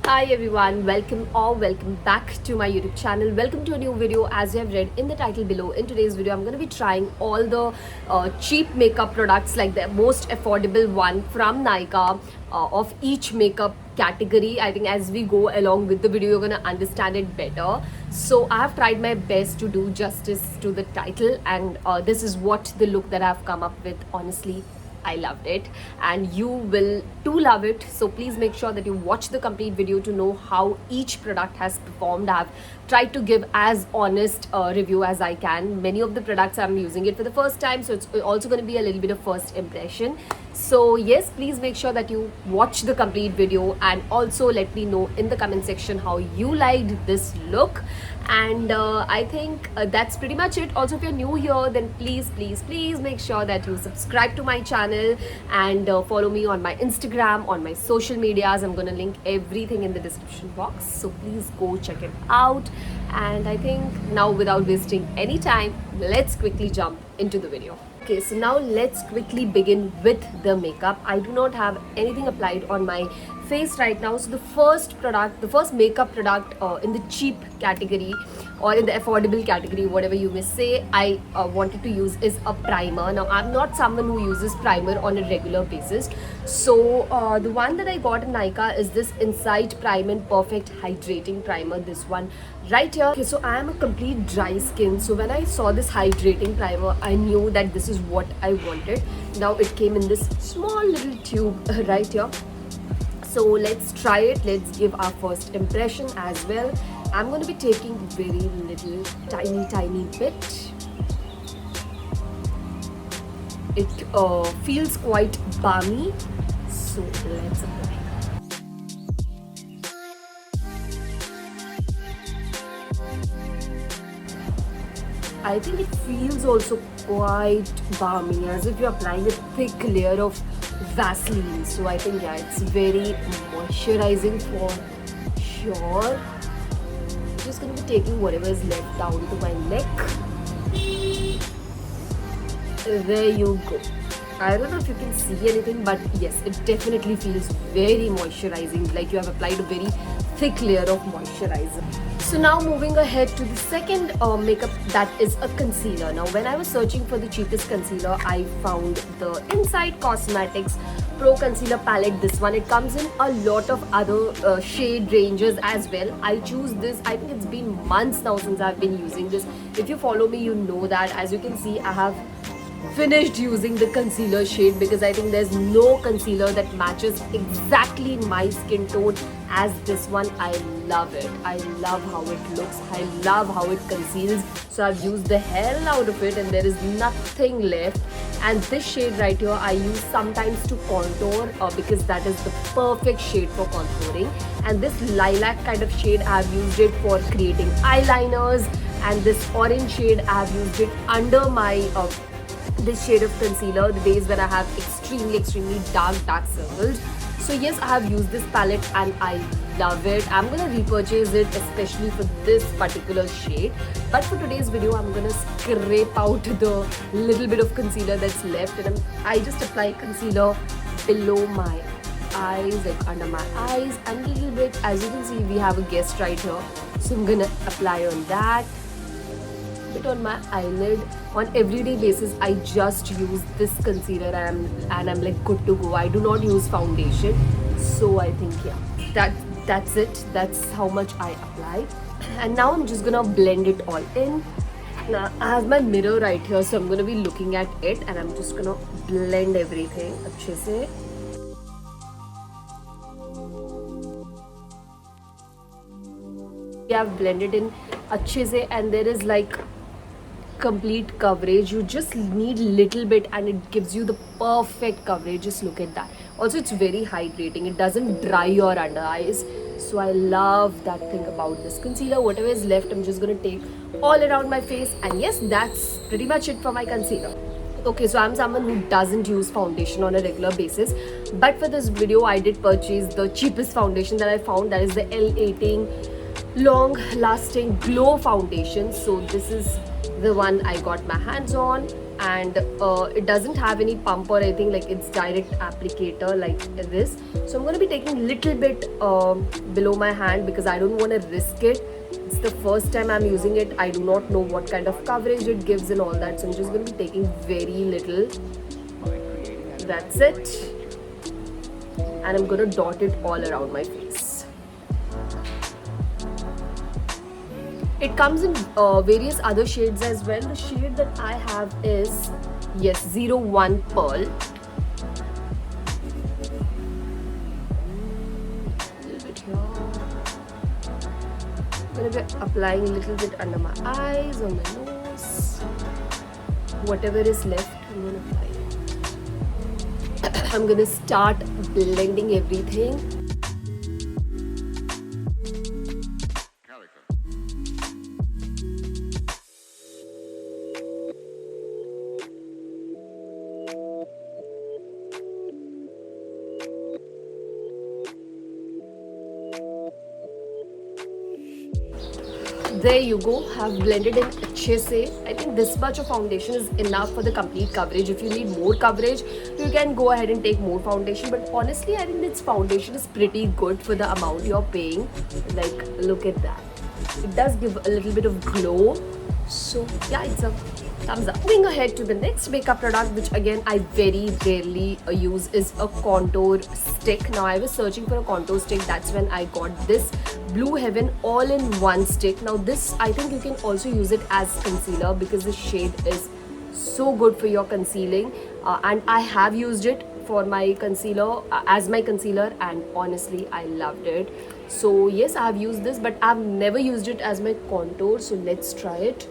Hi everyone, welcome back to my YouTube channel. Welcome to a new video. As you have read in the title below, in today's video I'm going to be trying all the cheap makeup products, like the most affordable one from Nykaa, of each makeup category. I think as we go along with the video you're going to understand it better. So I have tried my best to do justice to the title, and this is what the look that I've come up with. Honestly, I loved it and you will too love it. So please make sure that you watch the complete video to know how each product has performed. I've tried to give as honest review as I can. Many of the products I'm using it for the first time, so it's also going to be a little bit of first impression. So yes, please make sure that you watch the complete video and also let me know in the comment section how you liked this look. And I think that's pretty much it. Also, if you're new here, then please make sure that you subscribe to my channel and follow me on my Instagram, on my social medias. I'm gonna link everything in the description box, so please go check it out. And I think now, without wasting any time, let's quickly jump into the video. Okay, so now let's quickly begin with the makeup. I do not have anything applied on my face right now. So the first makeup product in the cheap category or in the affordable category, whatever you may say, I wanted to use is a primer. Now I'm not someone who uses primer on a regular basis, so the one that I got in Nykaa is this Insight Prime and Perfect Hydrating Primer, this one right here. Okay, so I am a complete dry skin, so when I saw this hydrating primer I knew that this is what I wanted. Now it came in this small little tube right here. So let's try it. Let's give our first impression as well. I'm going to be taking very little tiny bit. It feels quite balmy, so let's apply. I think it feels also quite balmy, as if you're applying a thick layer of Vaseline. So I think, yeah, it's very moisturizing for sure. Just gonna be taking whatever is left down to my neck. There you go. I don't know if you can see anything, but yes, it definitely feels very moisturizing, like you have applied a very thick layer of moisturizer. So now moving ahead to the second makeup, that is a concealer. Now when I was searching for the cheapest concealer, I found the Insight Cosmetics Pro Concealer Palette. This one, it comes in a lot of other shade ranges as well. I choose this. I think it's been months now since I've been using this. If you follow me, you know that. As you can see, I have finished using the concealer shade because I think there's no concealer that matches exactly my skin tone as this one. I love it. I love how it looks. I love how it conceals. So I've used the hell out of it and there is nothing left. And this shade right here I use sometimes to contour because that is the perfect shade for contouring. And this lilac kind of shade, I've used it for creating eyeliners. And this orange shade, I've used it under my this shade of concealer the days when I have extremely dark circles. So yes, I have used this palette and I love it. I'm gonna repurchase it, especially for this particular shade. But for today's video, I'm gonna scrape out the little bit of concealer that's left, and I just apply concealer below my eyes, like under my eyes, and a little bit. As you can see, we have a guest right here, so I'm gonna apply on that. Bit on my eyelid. On everyday basis I just use this concealer and I'm like good to go. I do not use foundation, so I think, yeah, that's it. That's how much I apply. And now I'm just gonna blend it all in. Now I have my mirror right here, so I'm gonna be looking at it and I'm just gonna blend everything अच्छे से. We have blended in अच्छे से and there is like complete coverage. You just need little bit and it gives you the perfect coverage. Just look at that. Also, it's very hydrating. It doesn't dry your under eyes, so I love that thing about this concealer. Whatever is left, I'm just gonna take all around my face. And yes, that's pretty much it for my concealer. Okay, so I'm someone who doesn't use foundation on a regular basis, but for this video I did purchase the cheapest foundation that I found, that is the L18 long lasting glow foundation. So this is the one I got my hands on. and it doesn't have any pump or anything, like it's direct applicator like this. So I'm going to be taking little bit below my hand because I don't want to risk it. It's the first time I'm using it. I do not know what kind of coverage it gives and all that, so I'm just going to be taking very little. That's it. And I'm going to dot it all around my face. It comes in various other shades as well. The shade that I have is, yes, 01 Pearl. A little bit here. I'm going to be applying a little bit under my eyes, on my nose. Whatever is left, I'm going to apply it. I'm going to start blending everything. There you go, have blended in अच्छे से. I think this much of foundation is enough for the complete coverage. If you need more coverage, you can go ahead and take more foundation. But honestly, I think this foundation is pretty good for the amount you're paying. Like, look at that. It does give a little bit of glow. So yeah, it's a thumbs up. Moving ahead to the next makeup product, which again I very rarely use, is a contour stick. Now I was searching for a contour stick. That's when I got this Blue Heaven all-in-one stick. Now this, I think you can also use it as concealer because the shade is so good for your concealing, and I have used it for my concealer, as my concealer, and honestly I loved it. So yes, I have used this, but I've never used it as my contour, so let's try it.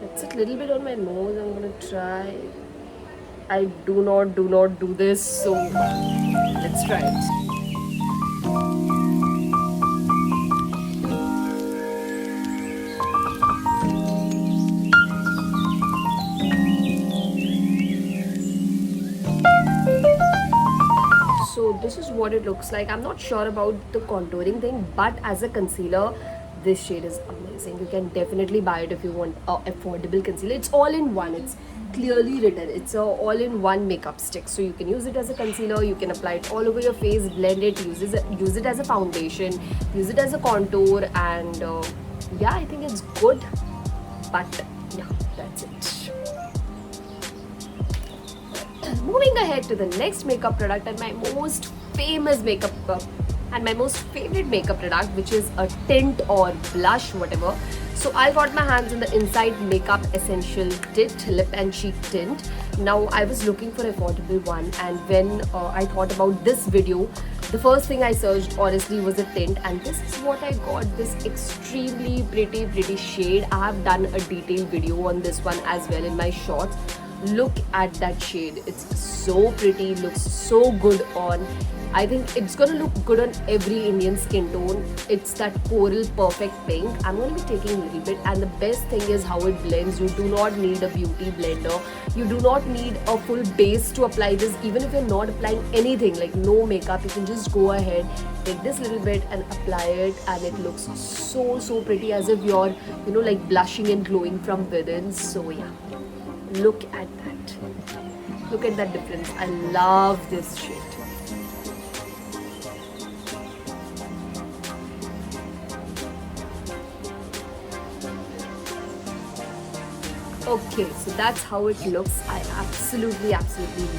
That's a little bit on my nose. I'm gonna try. I do not do this, so let's try it. So this is what it looks like. I'm not sure about the contouring thing, but as a concealer, this shade is amazing. You can definitely buy it if you want affordable concealer. It's all in one. It's clearly written. It's a all-in-one makeup stick. So you can use it as a concealer. You can apply it all over your face, blend it, use it as a foundation, use it as a contour, and yeah, I think it's good. But yeah, that's it. Moving ahead to the next makeup product and my most famous makeup and my most favorite makeup product, which is a tint or blush, whatever. So I got my hands on the Inside Makeup Essential Tint Lip and Cheek Tint. Now I was looking for an affordable one, and when I thought about this video, the first thing I searched honestly was a tint, and this is what I got. This extremely pretty shade. I have done a detailed video on this one as well in my shorts. Look at that shade. It's so pretty, looks so good on. I think it's gonna look good on every Indian skin tone. It's that coral perfect pink. I'm gonna be taking a little bit, and the best thing is how it blends. You do not need a beauty blender. You do not need a full base to apply this. Even if you're not applying anything, like no makeup, you can just go ahead, take this little bit and apply it, and it looks so pretty, as if you're, you know, like blushing and glowing from within. So yeah, look at that. Look at that difference. I love this shade. Okay, so that's how it looks. I absolutely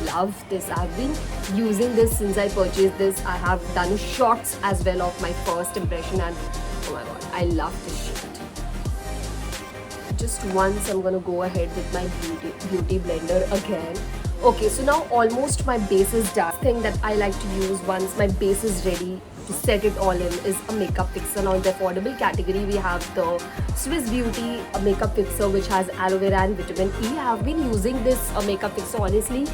love this. I've been using this since I purchased this. I have done shots as well of my first impression, and oh my god, I love this shade. Just once I'm gonna go ahead with my beauty blender again. Okay, so now almost my base is done. Thing that I like to use once my base is ready to set it all in is a makeup fixer. Now in the affordable category, we have the Swiss Beauty makeup fixer, which has aloe vera and vitamin E. I have been using this makeup fixer. Honestly,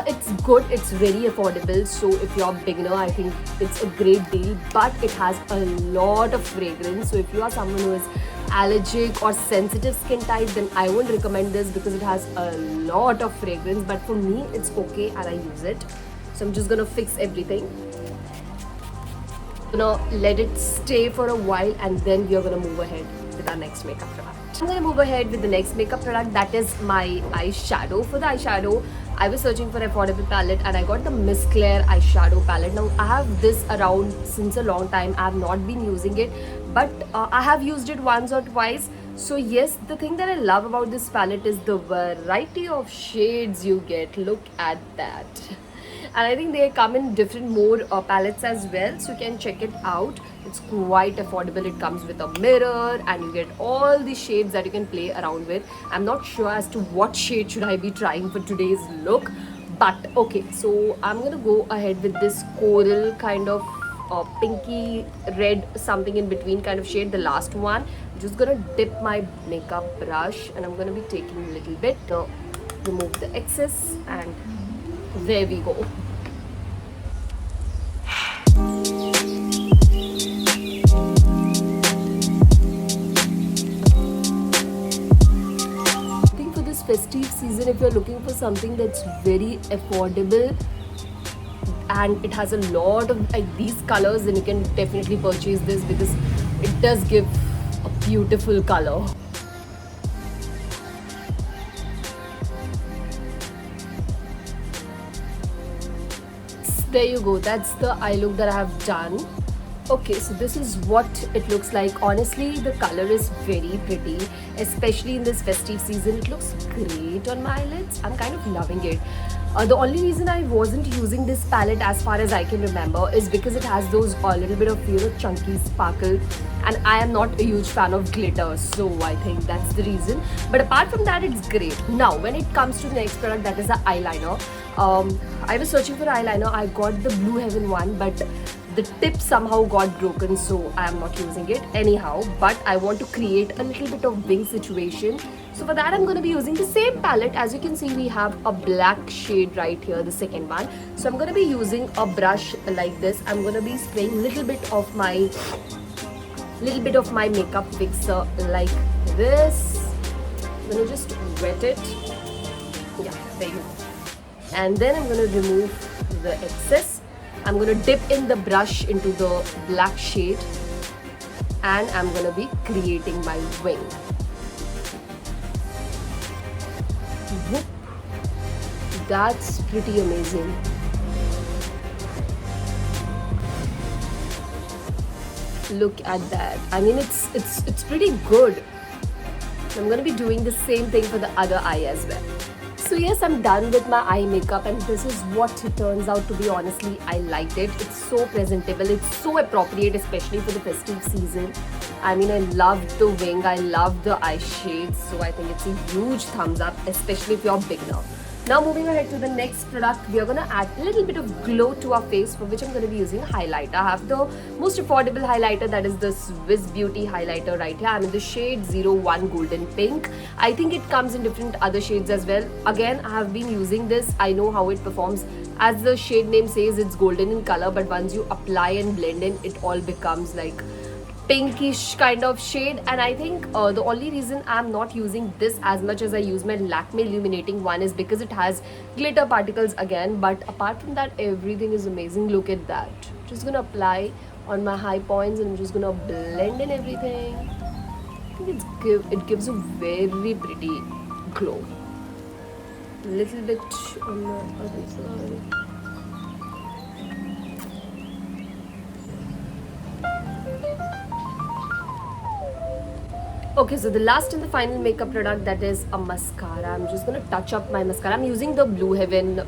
it's good. It's very affordable. So if you're a beginner, I think it's a great deal. But it has a lot of fragrance. So if you are someone who is allergic or sensitive skin type, then I won't recommend this because it has a lot of fragrance. But for me, it's okay and I use it. So I'm just gonna fix everything. Gonna let it stay for a while and then we are gonna move ahead with our next makeup product. I'm gonna move ahead with the next makeup product, that is my eyeshadow. For the eyeshadow, I was searching for affordable palette and I got the Miss Claire eyeshadow palette. Now I have this around since a long time. I have not been using it, but I have used it once or twice. So yes, the thing that I love about this palette is the variety of shades you get. Look at that. And I think they come in different mode palettes as well, so you can check it out. It's quite affordable. It comes with a mirror and you get all the shades that you can play around with. I'm not sure as to what shade should I be trying for today's look, but okay, so I'm gonna go ahead with this coral kind of pinky red something in between kind of shade, the last one. I'm just gonna dip my makeup brush and I'm gonna be taking a little bit, remove the excess, and there we go. I think for this festive season, if you're looking for something that's very affordable and it has a lot of like these colors, then you can definitely purchase this because it does give a beautiful color. There you go, that's the eye look that I have done. Okay, so this is what it looks like. Honestly, the color is very pretty, especially in this festive season. It looks great on my eyelids. I'm kind of loving it. The only reason I wasn't using this palette as far as I can remember is because it has those little bit of chunky sparkle, and I am not a huge fan of glitter, so I think that's the reason. But apart from that, it's great. Now when it comes to the next product, that is the eyeliner. I was searching for eyeliner. I got the Blue Heaven one, but the tip somehow got broken, so I am not using it anyhow. But I want to create a little bit of wing situation, so for that I'm going to be using the same palette. As you can see, we have a black shade right here, the second one. So I'm going to be using a brush like this. I'm going to be spraying a little bit of my makeup fixer like this. I'm going to just wet it. Yeah, there you go. And then I'm going to remove the excess. I'm going to dip in the brush into the black shade and I'm going to be creating my wing. Whoop. That's pretty amazing. Look at that. I mean, it's pretty good. I'm going to be doing the same thing for the other eye as well. So yes, I'm done with my eye makeup and this is what it turns out to be. Honestly, I liked it. It's so presentable. It's so appropriate, especially for the festive season. I mean, I love the wing. I love the eye shades. So I think it's a huge thumbs up, especially if you're a beginner. Now moving ahead to the next product, we are going to add a little bit of glow to our face, for which I'm going to be using highlighter. I have the most affordable highlighter, that is the Swiss Beauty highlighter right here. I'm in the shade 01 Golden Pink. I think it comes in different other shades as well. Again, I have been using this. I know how it performs. As the shade name says, it's golden in color, but once you apply and blend in, it all becomes like pinkish kind of shade. And I think the only reason I'm not using this as much as I use my Lakme illuminating one is because it has glitter particles again. But apart from that, everything is amazing. Look at that. Just gonna apply on my high points and I'm just gonna blend in everything. I think it gives a very pretty glow. A little bit on the other side. Okay, so the last and the final makeup product, that is a mascara. I'm just going to touch up my mascara. I'm using the Blue Heaven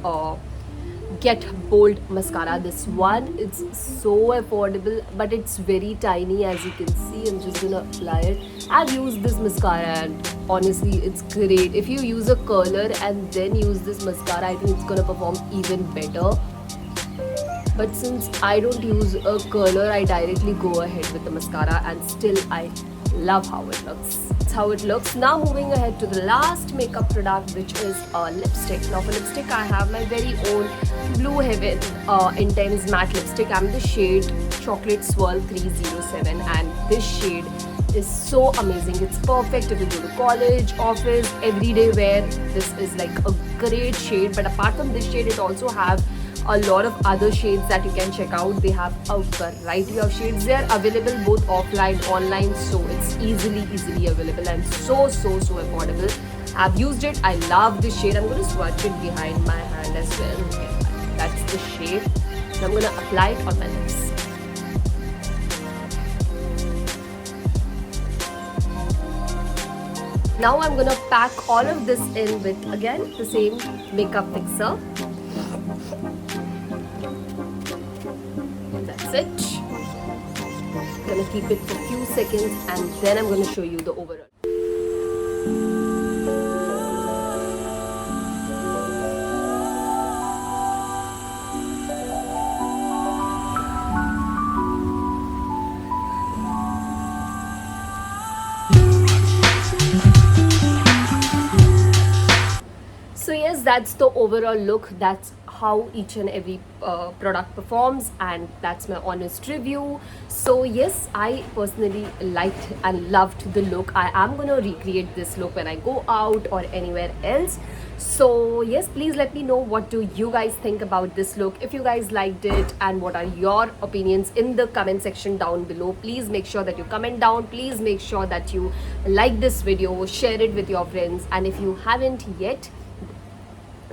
Get Bold mascara. This one, it's so affordable, but it's very tiny. As you can see, I'm just going to apply it. I've used this mascara and honestly, it's great. If you use a curler and then use this mascara, I think it's going to perform even better. But since I don't use a curler, I directly go ahead with the mascara and still I love how it looks. That's how it looks. Now moving ahead to the last makeup product, which is a lipstick. Now for lipstick, I have my very own Blue Heaven Intense Matte Lipstick. I'm the shade Chocolate Swirl 307 and this shade is so amazing. It's perfect if you go to college, office, everyday wear. This is like a great shade. But apart from this shade, it also have a lot of other shades that you can check out. They have a variety of shades. They are available both offline, online, so it's easily available and so affordable. I've used it. I love this shade. I'm going to swatch it behind my hand as well. Okay, that's the shade. And I'm going to apply it on my lips. Now I'm going to pack all of this in with, again, the same makeup fixer. That's it. I'm going to keep it for a few seconds and then I'm going to show you the overall. So yes, that's the overall look. That's how each and every product performs, and that's my honest review. So yes, I personally liked and loved the look. I am gonna recreate this look when I go out or anywhere else. So yes, please let me know what do you guys think about this look, if you guys liked it, and what are your opinions in the comment section down below. Please make sure that you comment down. Please make sure that you like this video, share it with your friends, and if you haven't yet,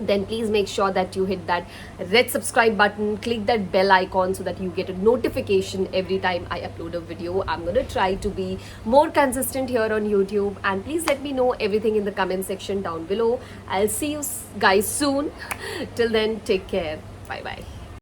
then please make sure that you hit that red subscribe button, click that bell icon so that you get a notification every time I upload a video. I'm gonna try to be more consistent here on YouTube, and please let me know everything in the comment section down below. I'll see you guys soon. Till then, take care. Bye bye.